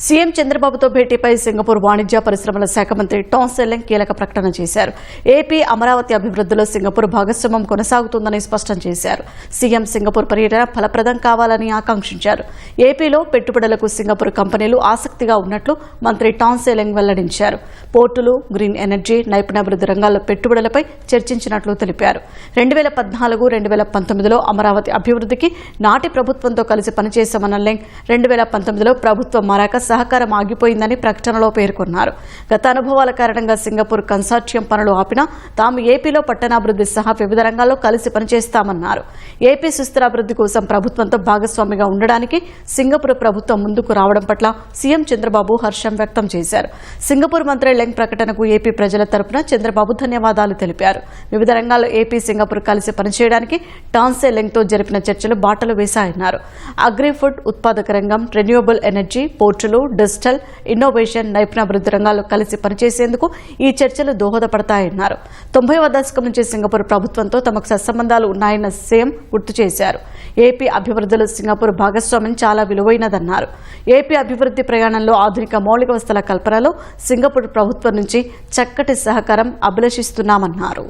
CM చంద్రబాబుతో భేటీపై Singapore వాణిజ్య పరిశ్రమల శాఖ మంత్రి టాన్ సెల్లింగ్ కీలక ప్రకటన చేశారు. ఏపీ అమరావతి అభివృద్ధిలో సింగపూర్ భాగస్వామ్యం కొనసాగుతుందని స్పష్టం చేశారు. సీఎం సింగపూర్ పర్యటన ఫలప్రదం కావాలని ఆకాంక్షించారు. ఏపీలో పెట్టుబడులకు సింగపూర్ కంపెనీలు ఆసక్తిగా ఉన్నట్లు మంత్రి టాన్ సెల్లింగ్ వెల్లడించారు. పోర్టులు, గ్రీన్ ఎనర్జీ, నైపుణ్యాభివృద్ధి రంగాల్లో పెట్టుబడులపై చర్చించినట్లు తెలిపారు. 2014-2019లో అమరావతి అభివృద్ధికి నాటి ప్రభుత్వంతో కలిసి పనిచేశామన్న లింగ్ 2019లో ప్రభుత్వం మారాక సహకారం ఆగిపోయిందని ప్రకటనలో పేర్కొన్నారు. గత అనుభవాల కారణంగా సింగపూర్ కన్సార్టియం పనులు ఆపినా తాము ఏపీలో పట్టణాభివృద్ధి సహా వివిధ రంగాల్లో కలిసి పనిచేస్తామన్నారు. ఏపీ సుస్థిరాభివృద్ధి కోసం ప్రభుత్వంతో భాగస్వామిగా ఉండడానికి సింగపూర్ ప్రభుత్వం ముందుకు రావడం పట్ల సీఎం చంద్రబాబు హర్షం వ్యక్తం చేశారు. సింగపూర్ మంత్రి లెంగ్ ప్రకటనకు ఏపీ ప్రజల తరపున చంద్రబాబు ధన్యవాదాలు తెలిపారు. వివిధ రంగాల్లో ఏపీ సింగపూర్ కలిసి పనిచేయడానికి టాన్ సెల్లింగ్తో జరిపిన చర్చలు బాటలు వేశాయన్నారు. అగ్రి ఫుడ్ ఉత్పాదక రంగం, రెన్యూవబుల్ ఎనర్జీ, పోర్టులు, డిజిటల్ ఇన్నోవేషన్, నైపుణ్యాభివృద్ధి రంగాల్లో కలిసి పనిచేసేందుకు ఈ చర్చలు దోహదపడతాయన్నారు. 90వ దశకం నుంచి సింగపూర్ ప్రభుత్వంతో తమకు సత్సంబంధాలు ఉన్నాయన్న సీఎం గుర్తు చేశారు. ఏపీ అభివృద్ధిలో సింగపూర్ భాగస్వామ్యం చాలా విలువైనదన్నారు. ఏపీ అభివృద్ధి ప్రయాణంలో ఆధునిక మౌలిక వసతుల కల్పనలో సింగపూర్ ప్రభుత్వం నుంచి చక్కటి సహకారం అభిలషిస్తున్నామన్నారు.